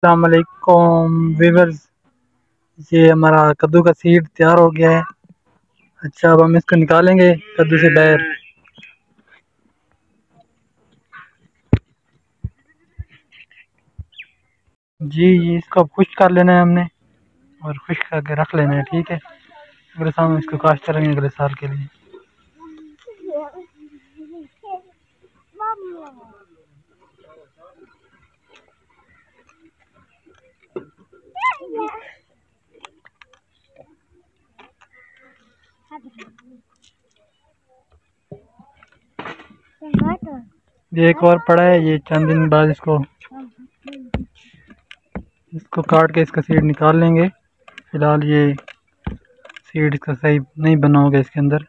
अस्सलाम वालेकुम वीवर्स। ये हमारा कद्दू का सीड तैयार हो गया है। अच्छा, अब हम इसको निकालेंगे कद्दू से बाहर। जी जी, इसको अब खुश्क कर लेना है हमने और खुश्क करके रख लेना है। ठीक है, अगले साल हम इसको काश्त करेंगे अगले साल के लिए। ये एक और पड़ा है, ये चंद दिन बाद इसको काट के इसका सीड निकाल लेंगे। फिलहाल ये सीड इसका सही नहीं बना होगा इसके अंदर।